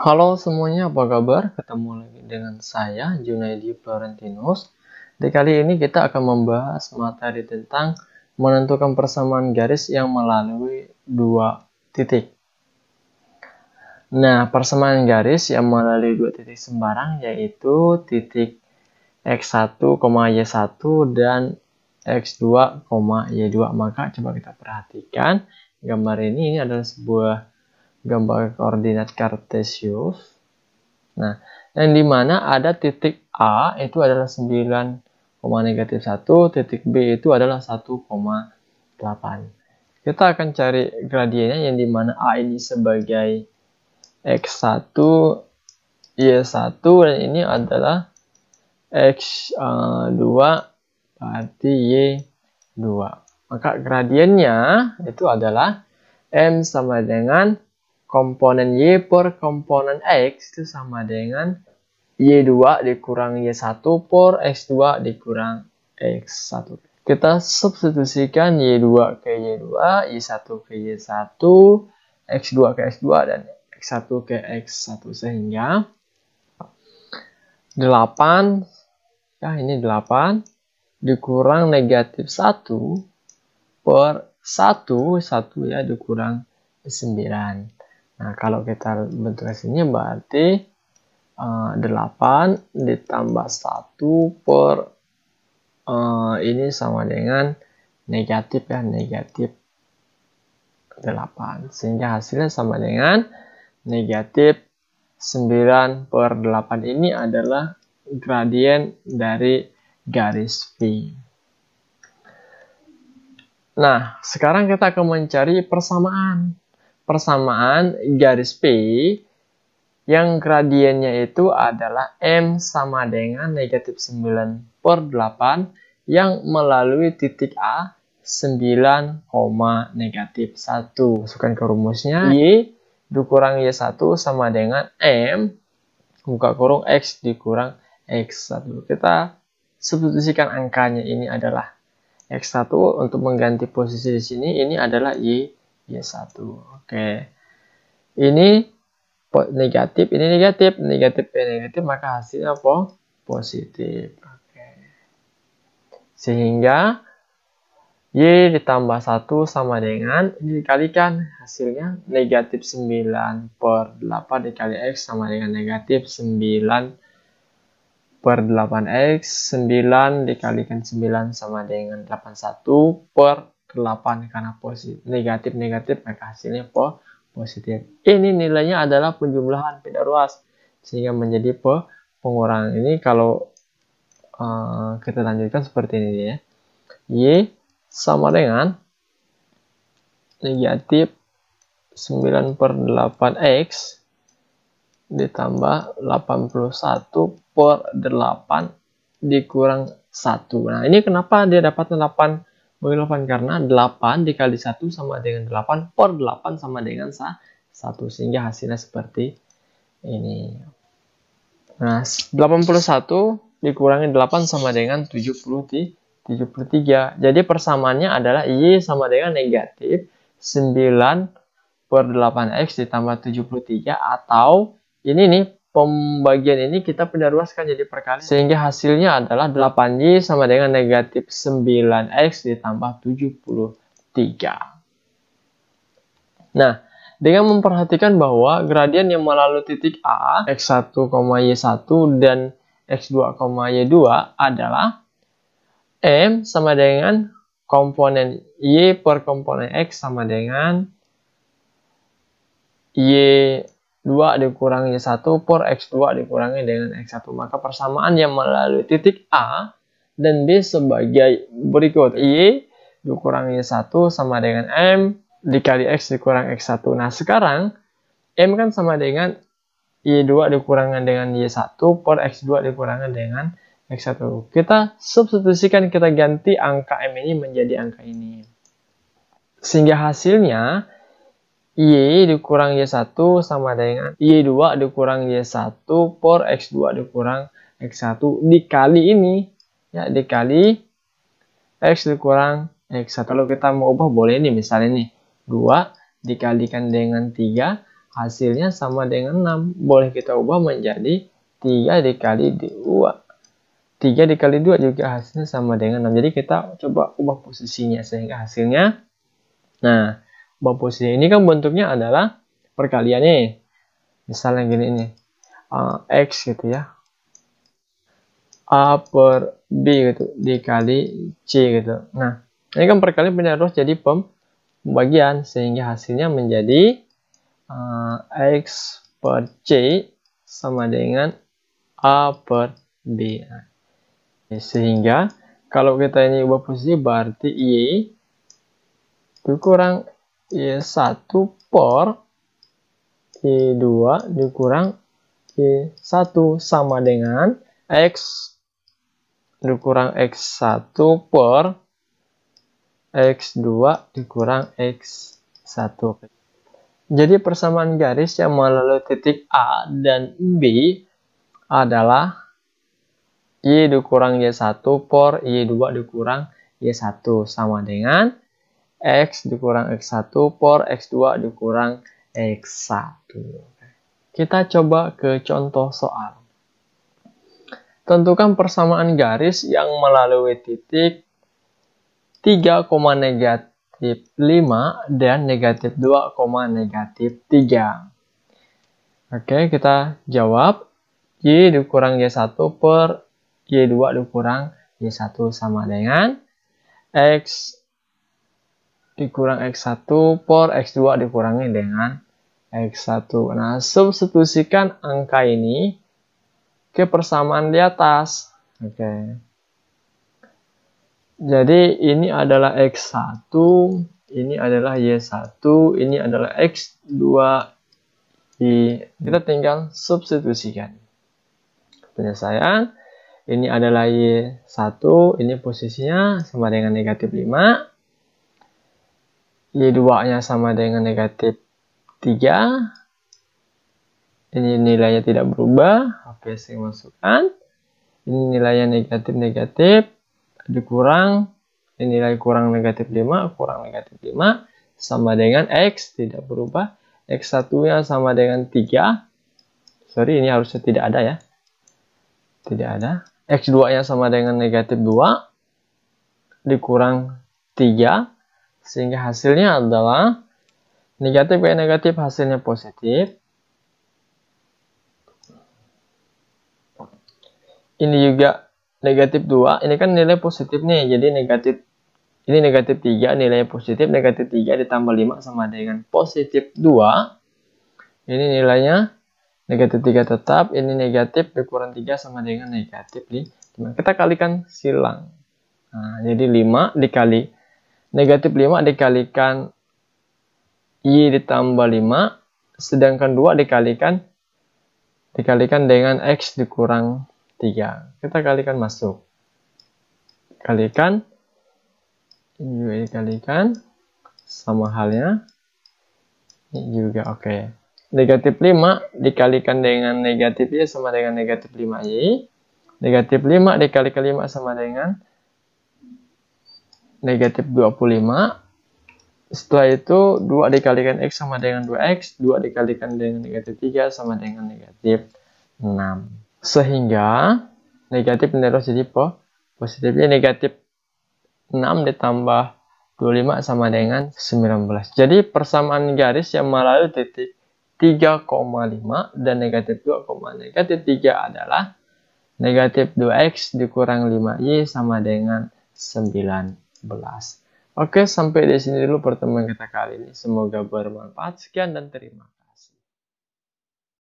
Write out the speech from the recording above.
Halo semuanya, apa kabar? Ketemu lagi dengan saya, Junaidi Florentinus. Di kali ini kita akan membahas materi tentang menentukan persamaan garis yang melalui dua titik. Nah, persamaan garis yang melalui dua titik sembarang yaitu titik X1, Y1 dan X2, Y2. Maka coba kita perhatikan gambar ini adalah sebuah gambar koordinat kartesius. Nah, yang dimana ada titik A itu adalah 9, negatif 1, titik B itu adalah 1,8. Kita akan cari gradiennya yang dimana A ini sebagai X1, Y1, dan ini adalah X2 berarti Y2. Maka gradiennya itu adalah M sama dengan komponen Y per komponen X itu sama dengan Y2 dikurang Y1 per X2 dikurang X1. Kita substitusikan Y2 ke Y2, Y1 ke Y1, X2 ke X2, dan X1 ke X1. Sehingga 8, ya ini 8, dikurang negatif 1 per 1 ya dikurang 9. Nah, kalau kita bentuk hasilnya berarti 8 ditambah 1 per ini sama dengan negatif ya, negatif 8. Sehingga hasilnya sama dengan negatif 9 per 8. Ini adalah gradien dari garis V. Nah, sekarang kita akan mencari persamaan garis P yang gradiennya itu adalah M sama dengan negatif 9 per 8 yang melalui titik A 9, negatif 1. Masukkan ke rumusnya, Y dikurang Y1 sama dengan M buka kurung X dikurang X1. Kita substitusikan angkanya, ini adalah X1 untuk mengganti posisi di sini, ini adalah Y1. Oke. Ini negatif, ini negatif, negatif, maka hasilnya apa? Positif. Oke. Sehingga Y ditambah 1 sama dengan, ini dikalikan, hasilnya negatif 9 per 8 dikali X sama dengan negatif 9 per 8X. 9 dikalikan 9 sama dengan 81 per 8, karena positif negatif maka hasilnya positif. Ini nilainya adalah penjumlahan beda ruas sehingga menjadi pengurangan. Ini kalau kita lanjutkan seperti ini ya. Y sama dengan negatif 9 per 8X ditambah 81 per 8 dikurang 1. Nah, ini kenapa dia dapat 8 bagi 8? Karena 8 dikali 1 sama dengan 8 per 8 sama dengan 1. Sehingga hasilnya seperti ini. Nah, 81 dikurangi 8 sama dengan 73. Jadi persamaannya adalah Y sama dengan negatif 9 per 8X ditambah 73, atau ini nih, pembagian ini kita pindah ruaskan jadi perkalian. Sehingga hasilnya adalah 8Y sama dengan negatif 9X ditambah 73. Nah, dengan memperhatikan bahwa gradien yang melalui titik A, X1, Y1 dan X2, Y2 adalah M sama dengan komponen Y per komponen X sama dengan Y2 dikurangi Y1 per X2 dikurangi dengan X1. Maka persamaan yang melalui titik A dan B sebagai berikut. Y dikurangi Y1 sama dengan M dikali X dikurang X1. Nah, sekarang M kan sama dengan Y2 dikurangi dengan Y1 per X2 dikurangi dengan X1. Kita substitusikan, kita ganti angka M ini menjadi angka ini. Sehingga hasilnya Y dikurang Y1 sama dengan Y2 dikurang Y1 per X2 dikurang X1 dikali ini. Ya, dikali X dikurang X1. Kalau kita mau ubah boleh nih, misalnya nih 2 dikalikan dengan 3 hasilnya sama dengan 6. Boleh kita ubah menjadi 3 dikali 2. 3 dikali 2 juga hasilnya sama dengan 6. Jadi kita coba ubah posisinya sehingga hasilnya, nah, ubah posisi ini kan bentuknya adalah perkalian nih. Misalnya gini nih, X gitu ya. A per B gitu dikali C gitu. Nah, ini kan perkalian harus jadi pembagian sehingga hasilnya menjadi X per C sama dengan A per B. Nah, sehingga kalau kita ini ubah posisi berarti Y dikurang Y1 per Y2 dikurang Y1 sama dengan X dikurang X1 per X2 dikurang X1. Jadi persamaan garis yang melalui titik A dan B adalah Y dikurang Y1 per Y2 dikurang Y1 sama dengan X dikurang X1 per X2 dikurang X1. Kita coba ke contoh soal. Tentukan persamaan garis yang melalui titik 3, negatif 5 dan negatif 2, negatif 3. Oke, kita jawab. Y dikurang Y1 per Y2 dikurang Y1 sama dengan X dikurang X1 per X2 dikurangi dengan X1. Nah, substitusikan angka ini ke persamaan di atas. Oke. Jadi ini adalah X1, ini adalah Y1, ini adalah X2, Y. Kita tinggal substitusikan. Penyelesaian, ini adalah Y1, ini posisinya sama dengan negatif 5. Y2-nya sama dengan negatif 3. Ini nilainya tidak berubah. Oke, saya masukkan. Ini nilainya negatif-negatif. Dikurang, ini nilai kurang negatif 5, kurang negatif 5, sama dengan X, tidak berubah. X1-nya sama dengan 3. Sorry, ini harusnya tidak ada ya. Tidak ada. X2-nya sama dengan negatif 2, dikurang 3, sehingga hasilnya adalah negatif kali negatif, hasilnya positif. Ini juga negatif 2, ini kan nilai positif nih, jadi negatif, ini negatif 3, nilai positif, negatif 3 ditambah 5 sama dengan positif 2. Ini nilainya negatif 3 tetap, ini negatif dikurang 3 sama dengan negatif 5. Kita kalikan silang. Nah, jadi 5 dikali, negatif 5 dikalikan Y ditambah 5, sedangkan 2 dikalikan dengan X dikurang 3. Kita kalikan masuk. Kalikan. Ini juga dikalikan. Sama halnya. Ini juga oke. Negatif 5 dikalikan dengan negatif Y sama dengan negatif 5Y. Negatif 5 dikalikan 5 sama dengan negatif 25. Setelah itu 2 dikalikan X sama dengan 2X. 2 dikalikan dengan negatif 3 sama dengan negatif 6. Sehingga negatif menerus jadi positifnya negatif 6 ditambah 25 sama dengan 19. Jadi persamaan garis yang melalui titik 3,5 dan negatif 2, negatif 3 adalah negatif 2X dikurang 5Y sama dengan 19. Oke, sampai di sini dulu pertemuan kita kali ini. Semoga bermanfaat. Sekian dan terima kasih.